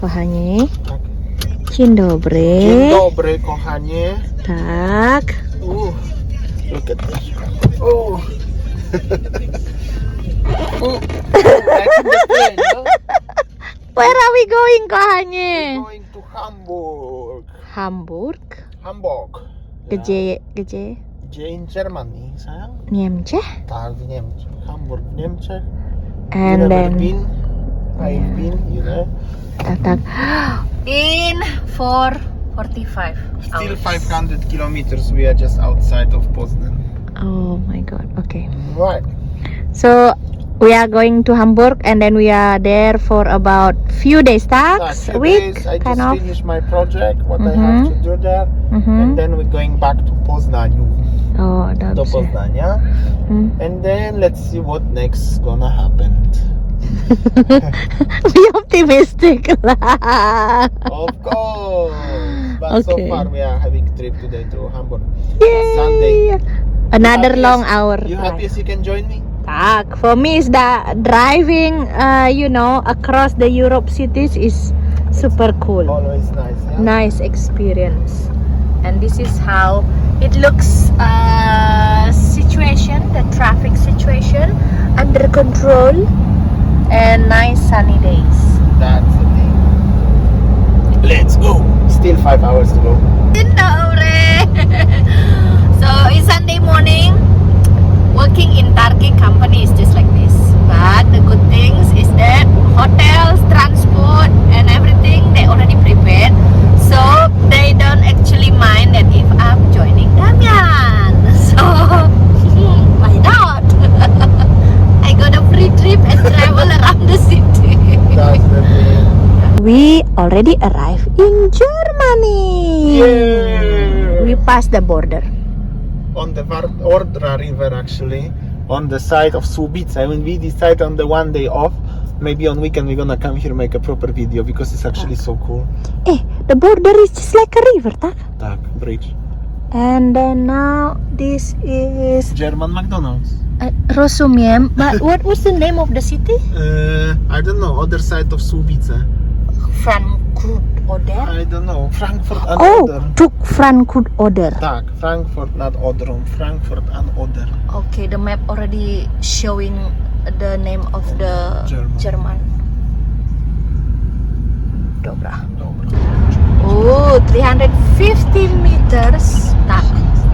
kochani. Tak. Dzień dobry. Dzień dobry, kochanie. Tak. Look at this. Back in the plane, no? Where are we going, kochani? We're going to Hamburg. Hamburg. Hamburg. Gdzie? Gdzie in Germany, sayang? Niemczech. Tak, w Niemczech. Hamburg w Niemczech. And You never then been? I've been, you know. tak. In 4:45. Still 500 kilometers. We are just outside of Poznań. Oh my god. Okay. Right. So we are going to Hamburg and then we are there for about few days, Tak, tax, few week, days. I kind just of. finished my project, what I have to do there. And then we're going back to Poznań. Oh, Do dobrze. Poznania. And then let's see what next is gonna happen. Be optimistic lah. Of course. But so Okay. far we are having trip today to Hamburg. Yay! Sunday. Another You long happy as- hour. You happy as you can join me? Tak, for me is that driving, across the Europe cities is super cool. Always nice, yeah? Nice experience. And this is how it looks. The traffic situation under control, and nice sunny days. That's the thing. Let's go. Still 5 hours to go. So it's Sunday morning. Working in Turkey company is just like this. But the good things is that hotels, transport, and everything they already prepared. So they don't actually mind that if I'm joining Damian. So why not? I got a free trip and travel around the city. That's the thing. We already arrived in Germany. Yeah. We passed the border. On the Ordra River, actually, on the side of Słubice. When we decide on the one day off, maybe on weekend we're gonna come here make a proper video because it's actually so cool. The border is just like a river, tak? Tak, bridge. And then now this is German McDonald's. Rozumiem, but what was the name of the city? I don't know, other side of Słubice. Frankfurt Oder? I don't know, Frankfurt an Oh, Oder. took Frankfurt Oder. Tak, Frankfurt nad Odrą, Frankfurt an Oder. Okay, the map already showing the name of the German. Dobra. Oh, 350 meters. Tak.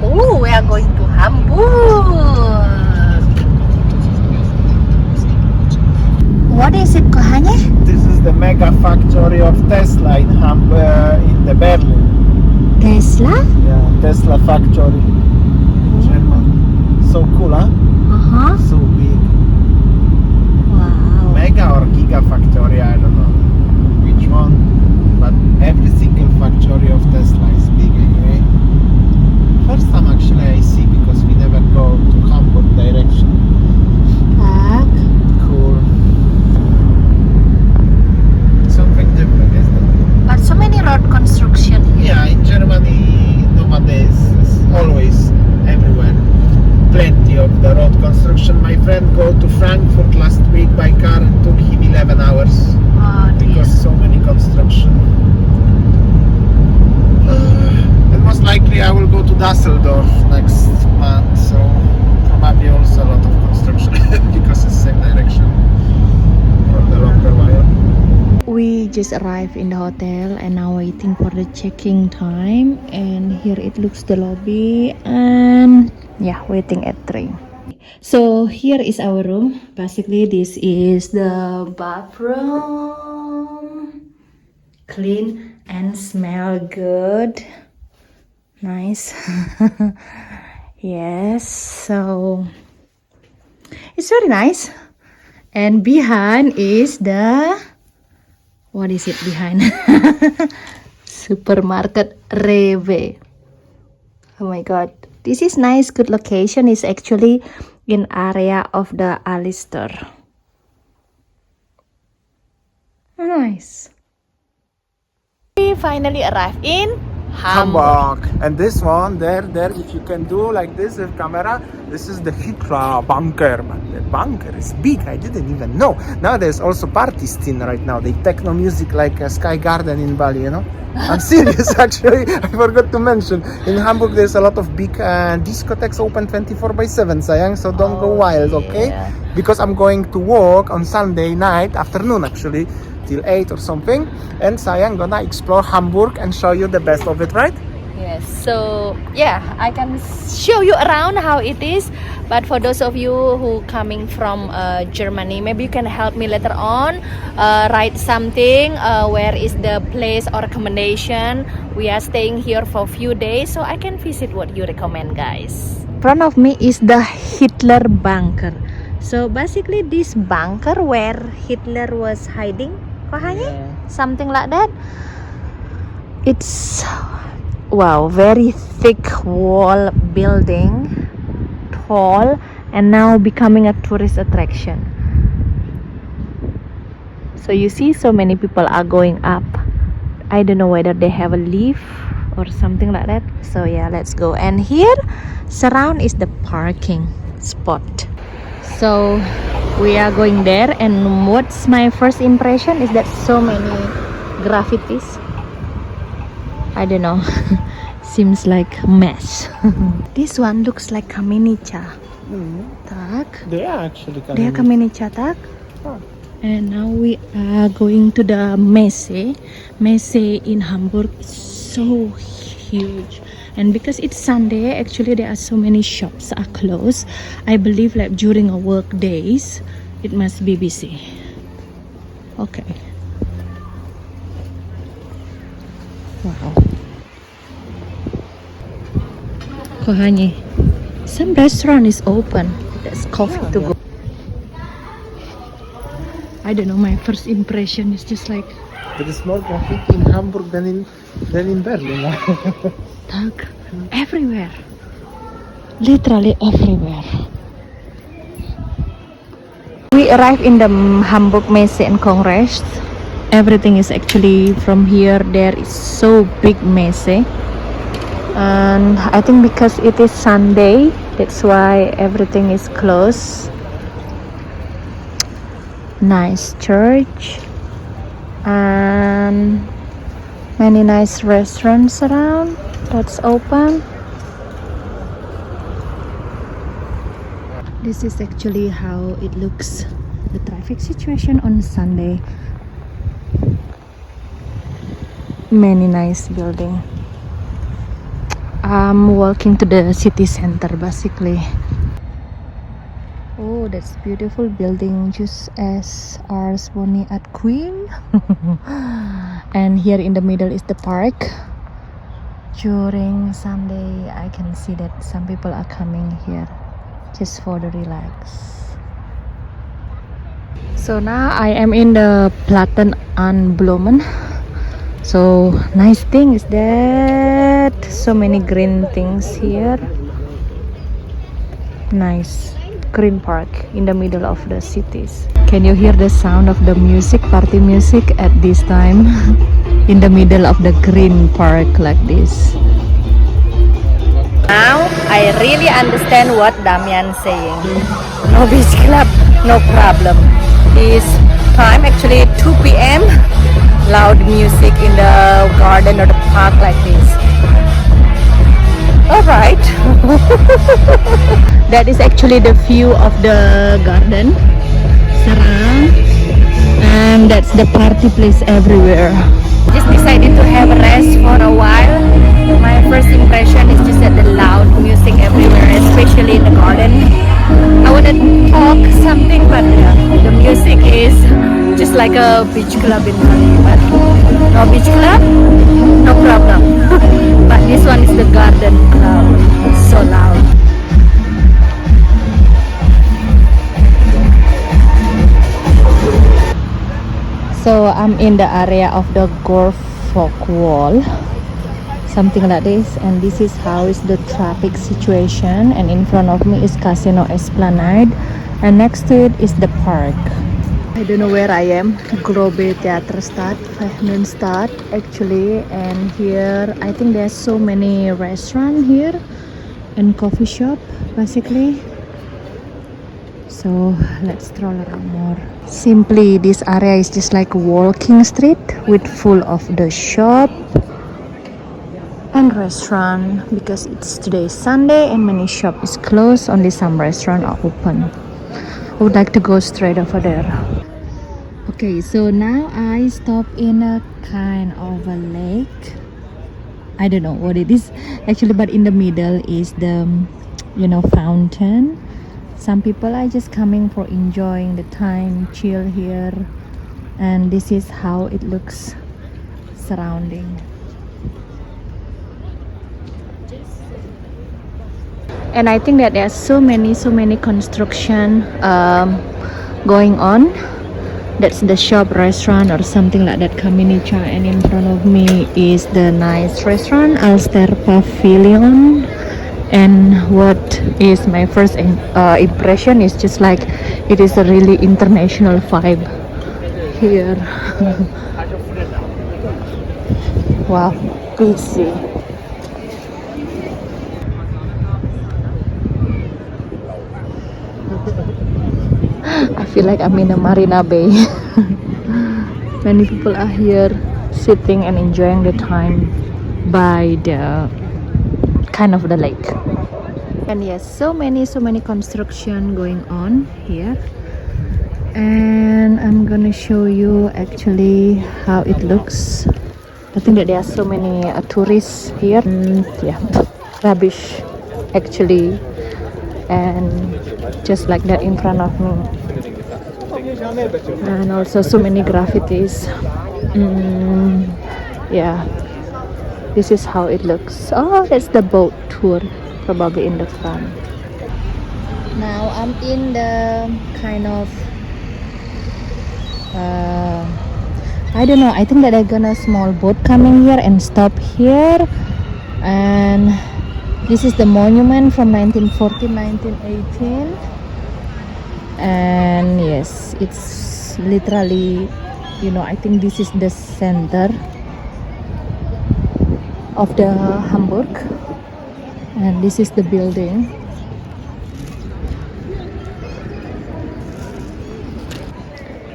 Oh, we are going to Hamburg. What is it, kochanie? This is the mega factory of Tesla in Hamburg, in the Berlin. Tesla? Yeah, Tesla factory. German. So cool, huh? Uh-huh. So big. Wow. Mega or giga factory, I don't know which one. But every single factory of Tesla is big anyway. First time actually I see because we never go to Hamburg direction. Tak. Cool. Something different, isn't it? But so many road construction here. Yeah, in Germany nowadays is always everywhere. Plenty of the road construction. My friend go to Frankfurt last week by car and took him 11 hours Oh, dear. because so many construction. And most likely I will go to Düsseldorf next month, so probably also a lot of construction because it's same direction for the longer while. We just arrived in the hotel and now waiting for the check-in time, and here it looks the lobby, and yeah, waiting at 3. So here is our room. Basically this is the bathroom. Clean and smell good. Nice. Yes, so it's very nice. And behind is the, what is it behind? Supermarket Rewe. Oh my god, this is nice, good location. It's actually in area of the Alistair. Nice. We finally arrived in Hamburg. And this one, there, if you can do like this with camera, this is the Hitler bunker. But the bunker is big, I didn't even know. Now there's also party scene right now. They techno music like a Sky Garden in Bali, you know? I'm serious, actually. I forgot to mention. In Hamburg, there's a lot of big discotheques open 24/7, sayang. So don't go wild, okay? Yeah. Because I'm going to work on Sunday night, afternoon actually, till 8 or something. And sayang gonna explore Hamburg and show you the best of it, right? Yes, so yeah, I can show you around how it is. But for those of you who coming from Germany, maybe you can help me later on write something. Where is the place or recommendation? We are staying here for a few days, so I can visit what you recommend, guys. In front of me is the Hitler bunker. So basically, this bunker where Hitler was hiding, something like that. It's wow, very thick wall building, tall, and now becoming a tourist attraction. So you see so many people are going up. I don't know whether they have a lift or something like that. So yeah, let's go. And here surround is the parking spot. So we are going there, and what's my first impression is that so many graffitis. I don't know. Seems like a mess. This one looks like kamienica. Tak. They are actually They are kamienica, tak. And now we are going to the Messe. Messe in Hamburg is so huge. And because it's Sunday, actually there are so many shops are closed. I believe like during a work days, it must be busy. Okay. Wow. Kochani, some restaurant is open. There's coffee to go. I don't know, my first impression is just like There is more graffiti in Hamburg than in Berlin. tak, everywhere. Literally everywhere. We arrived in the Hamburg Messe and Congress. Everything is actually from here. There is so big Messe. And I think because it is Sunday, that's why everything is closed. Nice church and many nice restaurants around that's open. This is actually how it looks, the traffic situation on Sunday. Many nice building. I'm walking to the city center basically. Oh, that's beautiful building, just as ours Bonnie at Queen. And here in the middle is the park. During Sunday, I can see that some people are coming here just for the relax. So now I am in the Platten an Blumen. So nice thing is that so many green things here. Nice green park in the middle of the cities. Can you hear the sound of the music, party music at this time? In the middle of the green park like this. Now I really understand what Damian's saying. No beach club, no problem. This time actually 2 p.m. Loud music in the garden or the park like this. Alright. That is actually the view of the garden. Sarang. And that's the party place everywhere. Just decided to have a rest for a while. My first impression is just that the loud music everywhere, especially in the garden. I wanna talk something, but the music is just like a beach club in Bali. But no beach club, no problem. But this one is the garden club. So loud. So I'm in the area of the Gorfolk Wall, something like this, and this is how is the traffic situation. And in front of me is Casino Esplanade, and next to it is the park. I don't know where I am. Globe Theater start, 5 noon start actually, and here I think there's so many restaurant here and coffee shop basically. So let's stroll around more. Simply this area is just like a walking street with full of the shop and restaurant because it's today Sunday and many shop is closed, only some restaurant are open. I would like to go straight over there. Okay, so now I stop in a kind of a lake. I don't know what it is actually, but in the middle is the fountain. Some people are just coming for enjoying the time, chill here, and this is how it looks surrounding. And I think that there are so many construction going on. That's the shop, restaurant or something like that, Kaminicha, and in front of me is the nice restaurant Ulster Pavilion. And what is my first impression is just like it is a really international vibe here. Wow, busy. I feel like I'm in a Marina Bay. Many people are here sitting and enjoying the time by the kind of the lake. And yes, so many construction going on here. And I'm gonna show you actually how it looks. I think that there are so many tourists here. Yeah, rubbish actually, and just like that in front of me. And also so many graffitis. Yeah, this is how it looks. Oh, that's the boat tour, probably in the front. Now I'm in the kind of I don't know, I think that I'm gonna small boat coming here and stop here. And this is the monument from 1914, 1918. And yes, it's literally, I think this is the center of the Hamburg, and this is the building.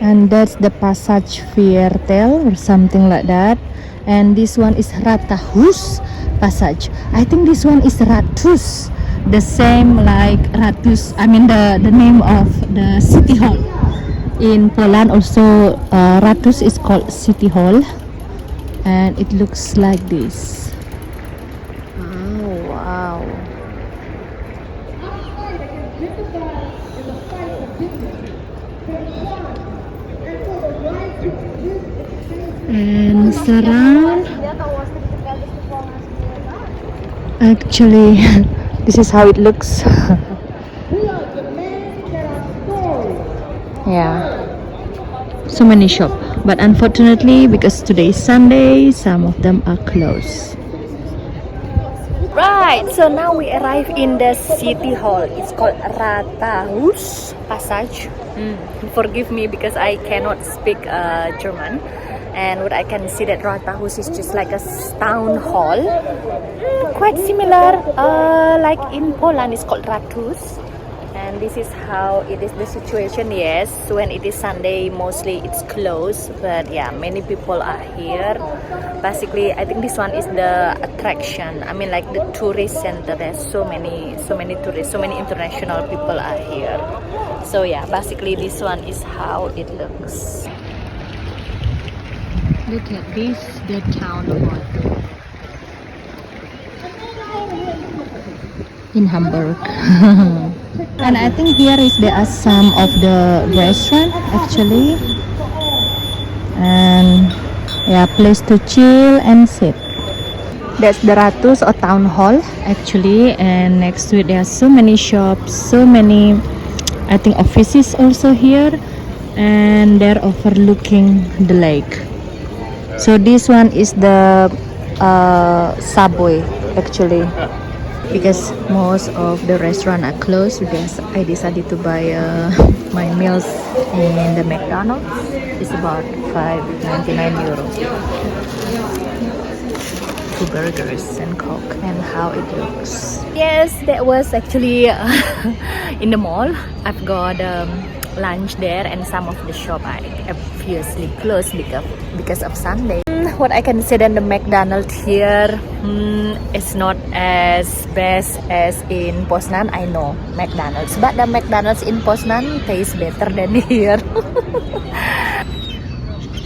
And that's the Passage Viertel or something like that. And this one is Rathaus Passage. I think this one is Ratus, the same like Ratus, I mean the name of the city hall in Poland. Also Ratus is called city hall, and it looks like this. Oh wow. And surround, actually this is how it looks. Yeah, so many shop, but unfortunately because today is Sunday, some of them are closed. Right, so now we arrive in the city hall. It's called Rathaus Passage. Forgive me because I cannot speak German. And what I can see that Rathaus is just like a town hall, quite similar like in Poland it's called Ratus. And this is how it is, the situation. Yes, when it is Sunday mostly it's closed, but yeah, many people are here. Basically I think this one is the attraction, I mean like the tourist center. There's so many tourists, so many international people are here. So yeah, basically this one is how it looks. Look at this, the town hall in Hamburg. And I think here there are some of the restaurant actually, and yeah, place to chill and sit. That's the Ratus or town hall actually, and next to it there are so many shops, so many I think offices also here, and they're overlooking the lake. So this one is the subway actually. because most of the restaurants are closed because I decided to buy my meals in the McDonald's. It's about €5.99. 2 burgers and Coke, and how it looks. Yes, that was actually in the mall. I've got lunch there, and some of the shop are obviously closed because of Sunday. What I can say that the McDonald's here is not as best as in Poznań. I know McDonald's, but the McDonald's in Poznań tastes better than here.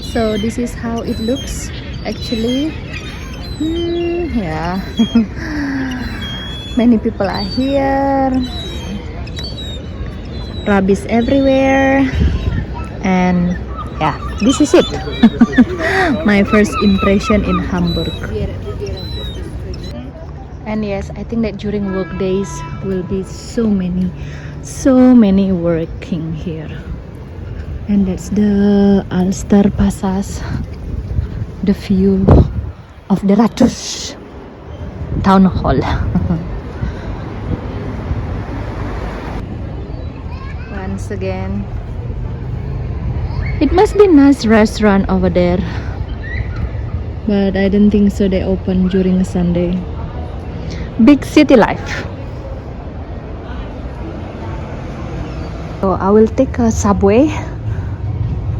So this is how it looks actually. Yeah. Many people are here. Rubbish everywhere, and yeah, this is it. My first impression in Hamburg. And yes, I think that during work days will be so many working here. And that's the Alster Passage, the view of the Ratus Town Hall. Once again, it must be nice restaurant over there, but I don't think so they open during a Sunday. Big city life. So I will take a subway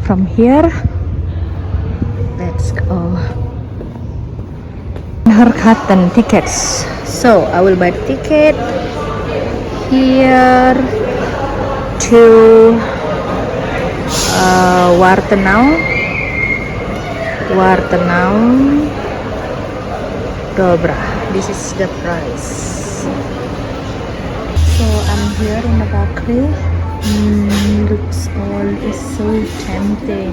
from here. Let's go. Herkaten tickets. So I will buy the ticket here to Wartenau Dobra. This is the price. So I'm here in the bakery. Looks all is so tempting.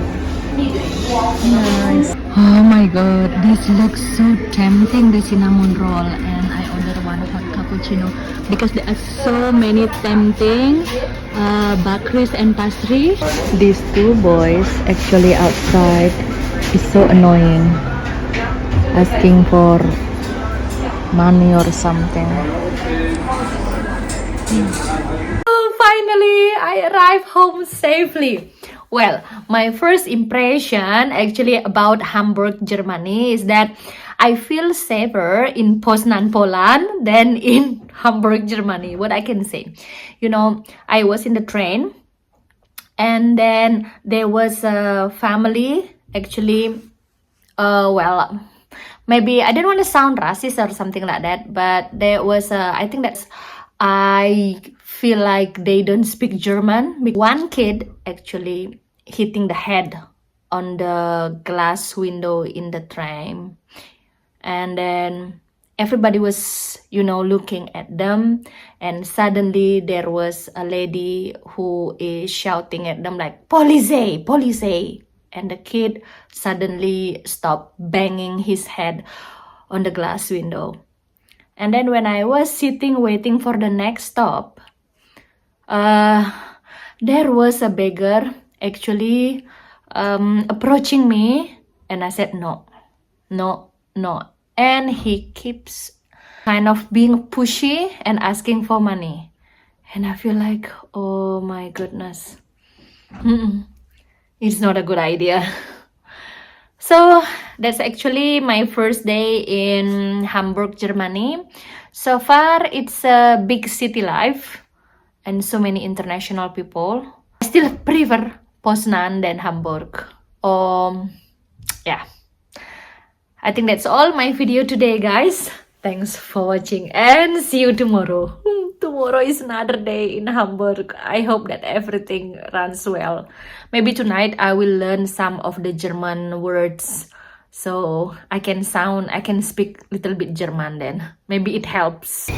Nice. Oh my god, this looks so tempting, the cinnamon roll, and I ordered one hot cappuccino because there are so many tempting bakeries and pastries. These two boys actually outside is so annoying, asking for money or something. Oh, finally I arrived home safely. Well, my first impression actually about Hamburg, Germany is that I feel safer in Poznań, Poland than in Hamburg, Germany. What I can say, you know, I was in the train, and then there was a family actually, well, maybe I didn't want to sound racist or something like that, but there was I feel like they don't speak German. One kid actually hitting the head on the glass window in the train, and then everybody was, you know, looking at them, and suddenly there was a lady who is shouting at them like police, police, and the kid suddenly stopped banging his head on the glass window. And then when I was sitting waiting for the next stop, there was a beggar actually approaching me, and I said no. And he keeps kind of being pushy and asking for money, and I feel like, oh my goodness, it's not a good idea. So that's actually my first day in Hamburg, Germany. So far it's a big city life and so many international people. I still prefer Poznań than Hamburg. Yeah, I think that's all my video today, guys. Thanks for watching and see you tomorrow. Tomorrow is another day in Hamburg. I hope that everything runs well. Maybe tonight I will learn some of the German words, so I can speak little bit German then. Maybe it helps.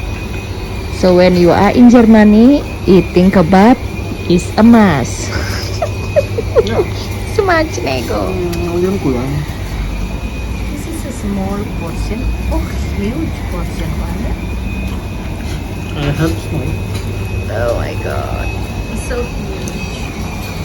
So when you are in Germany, eating kebab is a must. So much, Nego. This is a small portion. Oh, huge portion one. I hope so. Oh my god, it's so huge.